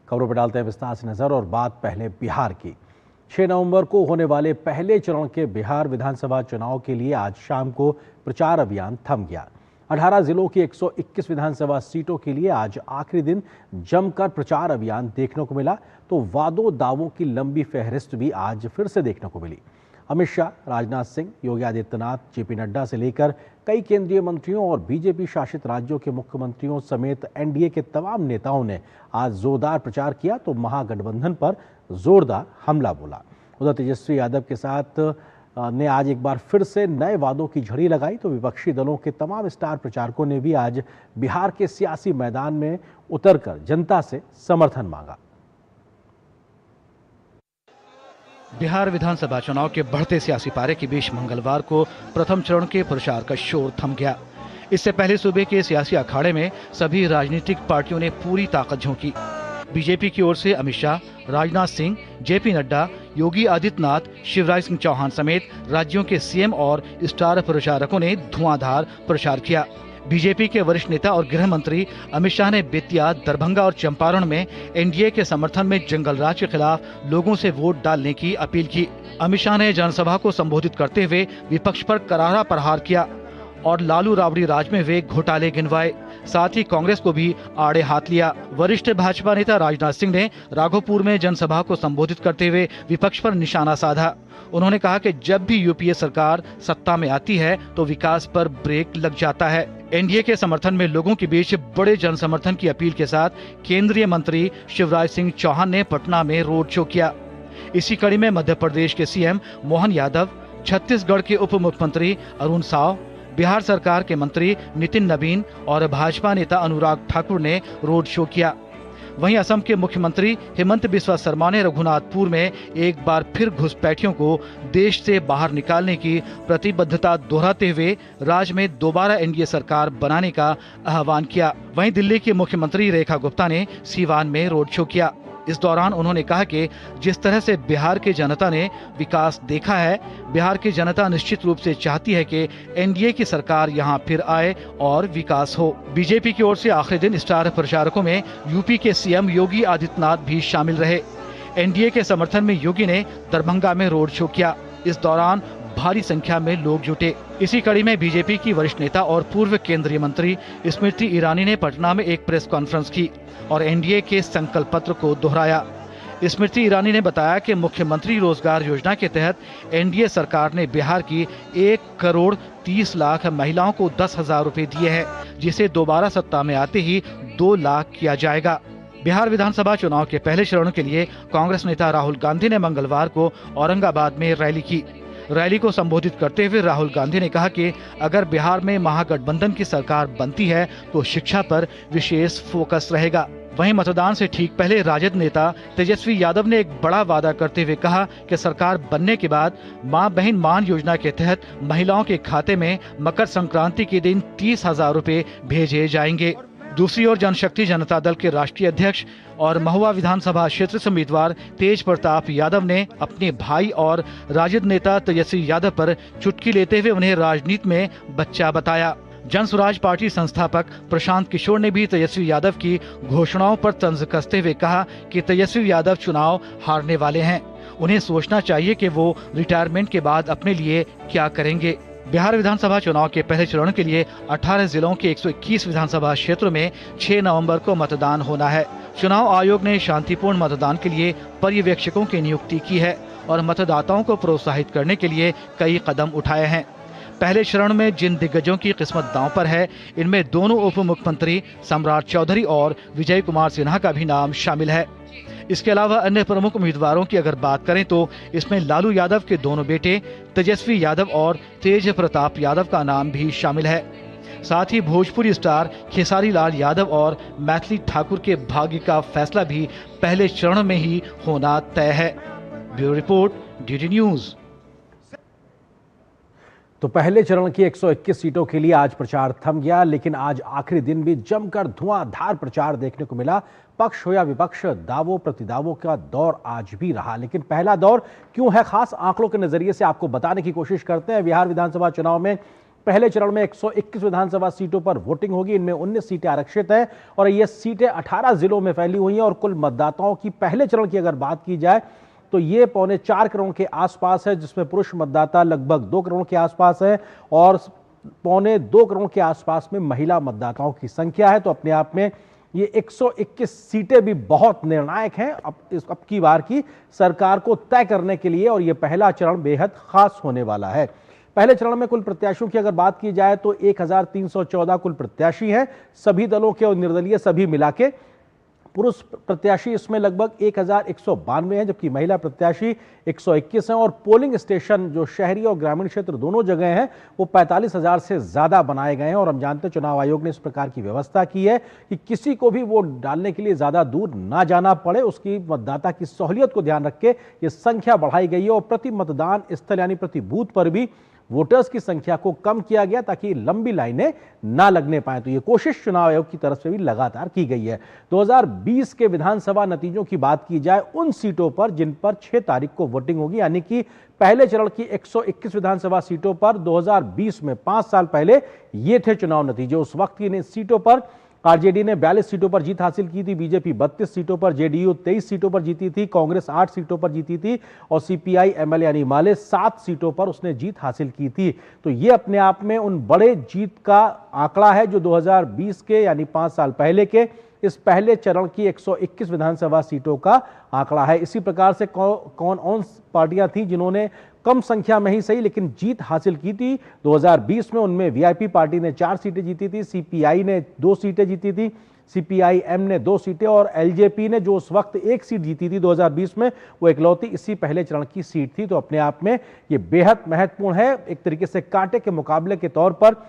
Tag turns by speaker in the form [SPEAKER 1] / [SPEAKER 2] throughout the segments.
[SPEAKER 1] खबरों पर डालते हैं विस्तार से नजर और बात पहले बिहार की। 6 नवंबर को होने वाले पहले चरण के बिहार विधानसभा चुनाव के लिए आज शाम को प्रचार अभियान थम गया। 18 जिलों की 121 विधानसभा सीटों के लिए आज आखिरी दिन जमकर प्रचार अभियान देखने को मिला, तो वादों दावों की लंबी फहरिस्त भी आज फिर से देखने को मिली। अमित शाह, राजनाथ सिंह, योगी आदित्यनाथ, जेपी नड्डा से लेकर कई केंद्रीय मंत्रियों और बीजेपी शासित राज्यों के मुख्यमंत्रियों समेत एनडीए के तमाम नेताओं ने आज जोरदार प्रचार किया, तो महागठबंधन पर जोरदार हमला बोला। उधर तेजस्वी यादव के साथ ने आज एक बार फिर से नए वादों की झड़ी लगाई, तो विपक्षी दलों के तमाम स्टार प्रचारकों ने भी आज बिहार के सियासी मैदान में उतरकर जनता से समर्थन मांगा।
[SPEAKER 2] बिहार विधानसभा चुनाव के बढ़ते सियासी पारे के बीच मंगलवार को प्रथम चरण के प्रचार का शोर थम गया। इससे पहले सूबे के सियासी अखाड़े में सभी राजनीतिक पार्टियों ने पूरी ताकत झोंकी। बीजेपी की ओर से अमित शाह, राजनाथ सिंह, जेपी नड्डा, योगी आदित्यनाथ, शिवराज सिंह चौहान समेत राज्यों के सीएम और स्टार प्रचारकों ने धुआंधार प्रचार किया। बीजेपी के वरिष्ठ नेता और गृह मंत्री अमित शाह ने बेतिया, दरभंगा और चंपारण में एनडीए के समर्थन में जंगल राज के खिलाफ लोगों से वोट डालने की अपील की। अमित शाह ने जनसभा को संबोधित करते हुए विपक्ष पर करारा प्रहार किया और लालू राबड़ी राज में वे घोटाले गिनवाए। साथ ही कांग्रेस को भी आड़े हाथ लिया। वरिष्ठ भाजपा नेता राजनाथ सिंह ने राघोपुर में जनसभा को संबोधित करते हुए विपक्ष पर निशाना साधा। उन्होंने कहा कि जब भी यूपीए सरकार सत्ता में आती है तो विकास पर ब्रेक लग जाता है। एनडीए के समर्थन में लोगों के बीच बड़े जन समर्थन की अपील के साथ केंद्रीय मंत्री शिवराज सिंह चौहान ने पटना में रोड शो किया। इसी कड़ी में मध्य प्रदेश के सीएम मोहन यादव, छत्तीसगढ़ के उप मुख्यमंत्री अरुण साव, बिहार सरकार के मंत्री नितिन नवीन और भाजपा नेता अनुराग ठाकुर ने रोड शो किया। वहीं असम के मुख्यमंत्री हेमंत बिस्वा शर्मा ने रघुनाथपुर में एक बार फिर घुसपैठियों को देश से बाहर निकालने की प्रतिबद्धता दोहराते हुए राज्य में दोबारा एनडीए सरकार बनाने का आह्वान किया। वहीं दिल्ली की मुख्यमंत्री रेखा गुप्ता ने सीवान में रोड शो किया। इस दौरान उन्होंने कहा कि जिस तरह से बिहार की जनता ने विकास देखा है, बिहार की जनता निश्चित रूप से चाहती है कि एनडीए की सरकार यहां फिर आए और विकास हो। बीजेपी की ओर से आखिरी दिन स्टार प्रचारकों में यूपी के सीएम योगी आदित्यनाथ भी शामिल रहे। एनडीए के समर्थन में योगी ने दरभंगा में रोड शो किया। इस दौरान भारी संख्या में लोग जुटे। इसी कड़ी में बीजेपी की वरिष्ठ नेता और पूर्व केंद्रीय मंत्री स्मृति ईरानी ने पटना में एक प्रेस कॉन्फ्रेंस की और एनडीए के संकल्प पत्र को दोहराया। स्मृति ईरानी ने बताया कि मुख्यमंत्री रोजगार योजना के तहत एनडीए सरकार ने बिहार की 1,30,00,000 महिलाओं को 10,000 रुपए दिए हैं, जिसे दोबारा सत्ता में आते ही 2 लाख किया जाएगा। बिहार विधानसभा चुनाव के पहले चरण के लिए कांग्रेस नेता राहुल गांधी ने मंगलवार को औरंगाबाद में रैली की। रैली को संबोधित करते हुए राहुल गांधी ने कहा कि अगर बिहार में महागठबंधन की सरकार बनती है तो शिक्षा पर विशेष फोकस रहेगा। वहीं मतदान से ठीक पहले राजद नेता तेजस्वी यादव ने एक बड़ा वादा करते हुए कहा कि सरकार बनने के बाद मां बहन मान योजना के तहत महिलाओं के खाते में मकर संक्रांति के दिन 30,000 रुपए भेजे जाएंगे। दूसरी ओर जनशक्ति जनता दल के राष्ट्रीय अध्यक्ष और महुआ विधानसभा क्षेत्र से उम्मीदवार तेज प्रताप यादव ने अपने भाई और राजद नेता तेजस्वी यादव पर चुटकी लेते हुए उन्हें राजनीति में बच्चा बताया। जन स्वराज पार्टी संस्थापक प्रशांत किशोर ने भी तेजस्वी यादव की घोषणाओं पर तंज कसते हुए कहा कि तेजस्वी यादव चुनाव हारने वाले हैं, उन्हें सोचना चाहिए कि वो रिटायरमेंट के बाद अपने लिए क्या करेंगे। बिहार विधानसभा चुनाव के पहले चरण के लिए 18 जिलों के 121 विधानसभा क्षेत्रों में 6 नवंबर को मतदान होना है। चुनाव आयोग ने शांतिपूर्ण मतदान के लिए पर्यवेक्षकों की नियुक्ति की है और मतदाताओं को प्रोत्साहित करने के लिए कई कदम उठाए हैं। पहले चरण में जिन दिग्गजों की किस्मत दांव पर है, इनमें दोनों उप मुख्यमंत्री सम्राट चौधरी और विजय कुमार सिन्हा का भी नाम शामिल है। इसके अलावा अन्य प्रमुख उम्मीदवारों की अगर बात करें तो इसमें लालू यादव के दोनों बेटे तेजस्वी यादव और तेज प्रताप यादव का नाम भी शामिल है। साथ ही भोजपुरी स्टार खेसारी लाल यादव और मैथिली ठाकुर के भाग्य का फैसला भी पहले चरण में ही होना तय है। Bureau report, DD news.
[SPEAKER 1] तो पहले चरण की 121 सीटों के लिए आज प्रचार थम गया, लेकिन आज आखिरी दिन भी जमकर धुआंधार प्रचार देखने को मिला। पक्ष हो या विपक्ष, दावों प्रतिदावों का दौर आज भी रहा। लेकिन पहला दौर क्यों है खास, आंकड़ों के नजरिए से आपको बताने की कोशिश करते हैं। बिहार विधानसभा चुनाव में पहले चरण में 121 विधानसभा सीटों पर वोटिंग होगी। इनमें 19 सीटें आरक्षित हैं और ये सीटें 18 जिलों में फैली हुई हैं। और कुल मतदाताओं की पहले चरण की अगर बात की जाए तो ये 4.25 करोड़ के आसपास है, जिसमें पुरुष मतदाता लगभग 2 करोड़ के आसपास है और 2.25 करोड़ के आसपास में महिला मतदाताओं की संख्या है। तो अपने आप में ये 121 सीटें भी बहुत निर्णायक हैं अब की बार की सरकार को तय करने के लिए, और ये पहला चरण बेहद खास होने वाला है। पहले चरण में कुल प्रत्याशियों की अगर बात की जाए तो 1314 कुल प्रत्याशी हैं, सभी दलों के और निर्दलीय सभी मिला के। पुरुष प्रत्याशी इसमें लगभग 1192 हैं, जबकि महिला प्रत्याशी 121 हैं। और पोलिंग स्टेशन जो शहरी और ग्रामीण क्षेत्र दोनों जगह हैं वो 45,000 से ज्यादा बनाए गए हैं। और हम जानते हैं चुनाव आयोग ने इस प्रकार की व्यवस्था की है कि किसी को भी वोट डालने के लिए ज्यादा दूर ना जाना पड़े, उसकी मतदाता की सहूलियत को ध्यान रख के ये संख्या बढ़ाई गई है। और प्रति मतदान स्थल यानी प्रति बूथ पर भी वोटर्स की संख्या को कम किया गया ताकि लंबी लाइनें ना लगने पाए। तो ये कोशिश चुनाव आयोग की तरफ से भी लगातार की गई है। 2020 के विधानसभा नतीजों की बात की जाए उन सीटों पर जिन पर 6 तारीख को वोटिंग होगी, यानी कि पहले चरण की 121 विधानसभा सीटों पर 2020 में 5 साल पहले ये थे चुनाव नतीजे। उस वक्त की इन सीटों पर आरजेडी ने 42 सीटों पर जीत हासिल की थी, बीजेपी 32 सीटों पर, जेडीयू 23 सीटों पर जीती थी, कांग्रेस 8 सीटों पर जीती थी और सीपीआई एमएल यानी माले 7 सीटों पर उसने जीत हासिल की थी। तो ये अपने आप में उन बड़े जीत का आंकड़ा है जो 2020 के यानी 5 साल पहले के इस पहले चरण की 121 विधानसभा सीटों का आंकड़ा है। इसी प्रकार से कौन पार्टियां थी जिन्होंने कम संख्या में ही सही लेकिन जीत हासिल की थी 2020 में, उनमें वीआईपी पार्टी ने 4 सीटें जीती थी, सीपीआई ने 2 सीटें जीती थी, सीपीआईएम ने 2 सीटें और एलजेपी ने जो उस वक्त 1 सीट जीती थी 2020 में, वो इकलौती इसी पहले चरण की सीट थी। तो अपने आप में ये बेहद महत्वपूर्ण है। एक तरीके से कांटे के मुकाबले के तौर पर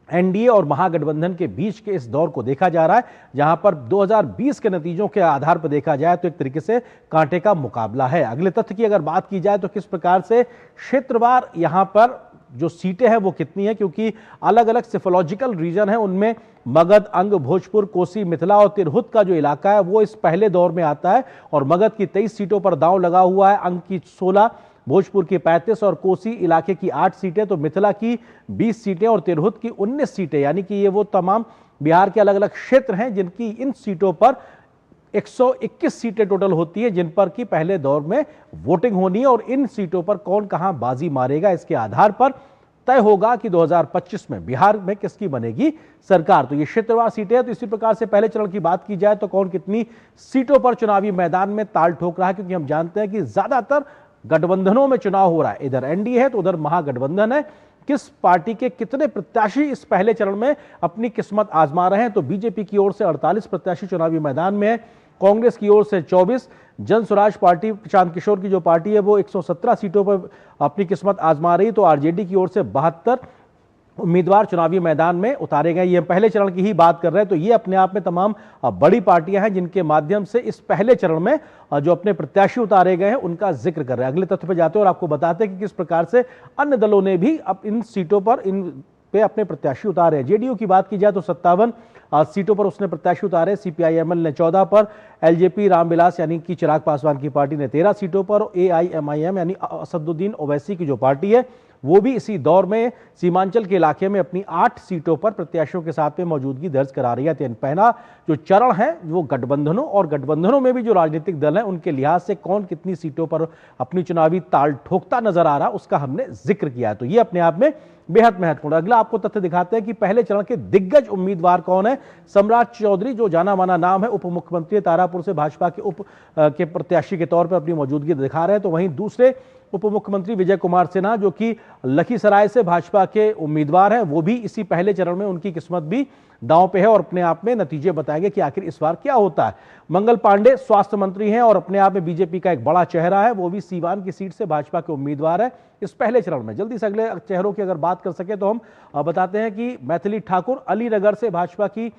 [SPEAKER 1] एनडीए और महागठबंधन के बीच के इस दौर को देखा जा रहा है, जहां पर 2020 के नतीजों के आधार पर देखा जाए तो एक तरीके से कांटे का मुकाबला है। अगले तथ्य की अगर बात की जाए तो किस प्रकार से क्षेत्रवार यहां पर जो सीटें हैं वो कितनी है, क्योंकि अलग अलग सिफोलॉजिकल रीजन है, उनमें मगध, अंग, भोजपुर, कोसी, मिथिला और तिरहुत का जो इलाका है वो इस पहले दौर में आता है। और मगध की 23 सीटों पर दांव लगा हुआ है, अंग की 16, भोजपुर की 35 और कोसी इलाके की 8 सीटें, तो मिथिला की 20 सीटें और तिरहुत की 19 सीटें, यानी कि ये वो तमाम बिहार के अलग अलग क्षेत्र हैं जिनकी इन सीटों पर 121 सीटें टोटल होती है जिन पर की पहले दौर में वोटिंग होनी है। और इन सीटों पर कौन कहां बाजी मारेगा इसके आधार पर तय होगा कि 2025 में बिहार में किसकी बनेगी सरकार। तो ये क्षेत्रवार सीटें हैं। तो इसी प्रकार से पहले चरण की बात की जाए तो कौन कितनी सीटों पर चुनावी मैदान में ताल ठोक रहा है, क्योंकि हम जानते हैं कि ज्यादातर गठबंधनों में चुनाव हो रहा है, इधर एनडीए है तो उधर महागठबंधन है। किस पार्टी के कितने प्रत्याशी इस पहले चरण में अपनी किस्मत आजमा रहे हैं, तो बीजेपी की ओर से 48 प्रत्याशी चुनावी मैदान में है, कांग्रेस की ओर से 24, जन स्वराज पार्टी प्रशांत किशोर की जो पार्टी है वो 117 सीटों पर अपनी किस्मत आजमा रही, तो आरजेडी की ओर से 72 उम्मीदवार चुनावी मैदान में उतारे गए। ये पहले चरण की ही बात कर रहे हैं। तो ये अपने आप में तमाम बड़ी पार्टियां हैं जिनके माध्यम से इस पहले चरण में जो अपने प्रत्याशी उतारे गए हैं उनका जिक्र कर रहे हैं। अगले तथ्य पर जाते हैं और आपको बताते हैं कि किस प्रकार से अन्य दलों ने भी अब इन सीटों पर पे अपने प्रत्याशी उतारे हैं। जेडीयू की बात की जाए तो 57 सीटों पर उसने प्रत्याशी उतारे, सीपीआईएमएल ने 14 पर, एलजेपी रामविलास यानी कि चिराग पासवान की पार्टी ने 13 सीटों पर, एआईएमआईएम यानी असदुद्दीन ओवैसी की जो पार्टी है वो भी इसी दौर में सीमांचल के इलाके में अपनी 8 सीटों पर प्रत्याशियों के साथ में मौजूदगी दर्ज करा रही है। तो पहला जो चरण है वो गठबंधनों और गठबंधनों में भी जो राजनीतिक दल हैं उनके लिहाज से कौन कितनी सीटों पर अपनी चुनावी ताल ठोकता नजर आ रहा, उसका हमने जिक्र किया है। तो ये अपने आप में बेहद महत्वपूर्ण। अगला आपको तथ्य दिखाते हैं कि पहले चरण के दिग्गज उम्मीदवार कौन है। सम्राट चौधरी जो जाना माना नाम है, उप मुख्यमंत्री तारापुर से भाजपा के प्रत्याशी के तौर पर अपनी मौजूदगी दिखा रहे हैं। तो वहीं दूसरे उप मुख्यमंत्री विजय कुमार सिन्हा जो कि लखीसराय से भाजपा के उम्मीदवार हैं, वो भी इसी पहले चरण में उनकी किस्मत भी दांव पे है और अपने आप में नतीजे बताएंगे कि आखिर इस बार क्या होता है। मंगल पांडे स्वास्थ्य मंत्री हैं और अपने आप में बीजेपी का एक बड़ा चेहरा है, वो भी सीवान की सीट से भाजपा के उम्मीदवार है इस पहले चरण में। जल्दी से अगले चेहरों की अगर बात कर सके तो हम बताते हैं कि मैथिली ठाकुर अलीनगर से भाजपा की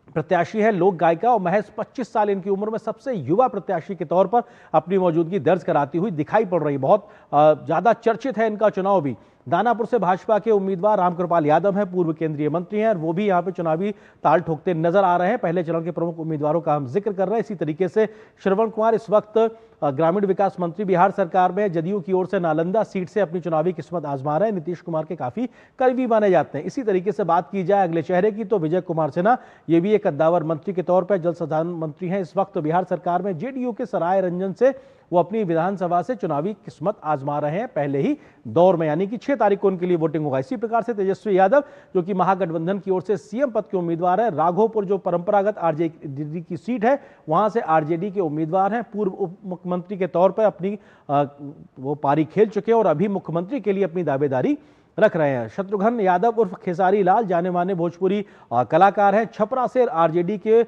[SPEAKER 1] प्रत्याशी है, लोक गायिका और महज 25 साल इनकी उम्र में सबसे युवा प्रत्याशी के तौर पर अपनी मौजूदगी दर्ज कराती हुई दिखाई पड़ रही। बहुत ज्यादा चर्चित है इनका चुनाव भी। दानापुर से भाजपा के उम्मीदवार रामकृपाल यादव हैं, पूर्व केंद्रीय मंत्री हैं और वो भी यहाँ पे चुनावी ताल ठोकते नजर आ रहे हैं। पहले चरण के प्रमुख उम्मीदवारों का हम जिक्र कर रहे हैं। इसी तरीके से श्रवण कुमार इस वक्त ग्रामीण विकास मंत्री बिहार सरकार में जदयू की ओर से नालंदा सीट से अपनी चुनावी किस्मत आजमा रहे हैं। नीतीश कुमार के काफी करीबी माने जाते हैं। इसी तरीके से बात की जाए अगले चेहरे की तो विजय कुमार सिन्हा, ये भी एक कद्दावर मंत्री के तौर पर जल संसाधन मंत्री हैं। इस वक्त बिहार सरकार में जेडीयू के सराय रंजन से वो अपनी विधानसभा से चुनावी किस्मत आजमा रहे हैं पहले ही दौर में, यानी कि 6 तारीख को उनके लिए वोटिंग होगा। इसी प्रकार से तेजस्वी यादव जो कि महागठबंधन की ओर से सीएम पद के उम्मीदवार है, राघोपुर जो परंपरागत आरजेडी की सीट है वहां से आरजेडी के उम्मीदवार हैं। पूर्व उप मुख्यमंत्री के तौर पर अपनी वो पारी खेल चुके हैं और अभी मुख्यमंत्री के लिए अपनी दावेदारी रख रहे हैं। शत्रुघ्न यादव उर्फ खेसारी लाल जाने माने भोजपुरी कलाकार हैं, छपरा से आरजेडी के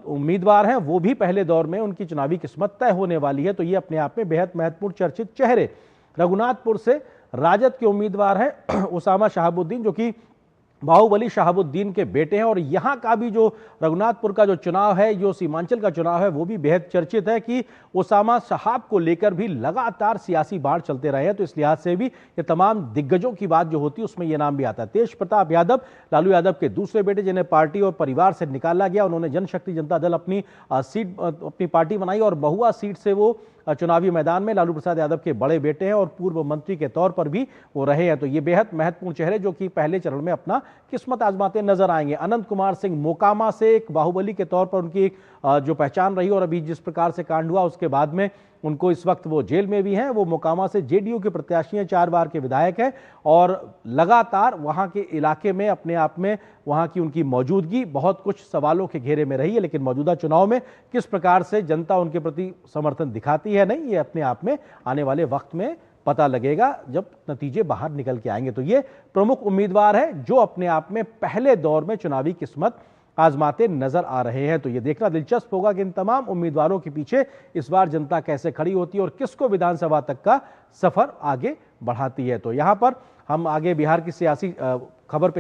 [SPEAKER 1] उम्मीदवार हैं। वो भी पहले दौर में उनकी चुनावी किस्मत तय होने वाली है। तो ये अपने आप में बेहद महत्वपूर्ण चर्चित चेहरे। रघुनाथपुर से राजद के उम्मीदवार हैं उसामा शहाबुद्दीन जो कि बाहुबली शहाबुद्दीन के बेटे हैं और यहाँ का भी जो रघुनाथपुर का जो चुनाव है, जो सीमांचल का चुनाव है, वो भी बेहद चर्चित है कि उसामा साहब को लेकर भी लगातार सियासी बाढ़ चलते रहे हैं। तो इस लिहाज से भी ये तमाम दिग्गजों की बात जो होती है उसमें ये नाम भी आता है। तेज प्रताप यादव, लालू यादव के दूसरे बेटे जिन्हें पार्टी और परिवार से निकाला गया, उन्होंने जनशक्ति जनता दल अपनी पार्टी बनाई और बहुआ सीट से वो चुनावी मैदान में लालू प्रसाद यादव के बड़े बेटे हैं और पूर्व मंत्री के तौर पर भी वो रहे हैं। तो ये बेहद महत्वपूर्ण चेहरे जो कि पहले चरण में अपना किस्मत आजमाते नजर आएंगे। अनंत कुमार सिंह मोकामा से एक बाहुबली के तौर पर उनकी जो पहचान रही और अभी जिस प्रकार से कांड हुआ उसके बाद में उनको इस वक्त वो जेल में भी हैं। वो मोकामा से जेडीयू के प्रत्याशी हैं, 4 बार के विधायक हैं और लगातार वहां के इलाके में अपने आप में वहां की उनकी मौजूदगी बहुत कुछ सवालों के घेरे में रही है। लेकिन मौजूदा चुनाव में किस प्रकार से जनता उनके प्रति समर्थन दिखाती है, नहीं, ये अपने आप में आने वाले वक्त में पता लगेगा जब नतीजे बाहर निकल के आएंगे। तो ये प्रमुख उम्मीदवार हैं जो अपने आप में पहले दौर में चुनावी किस्मत आजमाते नजर आ रहे हैं। तो ये देखना दिलचस्प होगा कि इन तमाम उम्मीदवारों के पीछे इस बार जनता कैसे खड़ी होती है और किसको विधानसभा तक का सफर आगे बढ़ाती है। तो यहां पर हम आगे बिहार की सियासी खबर पे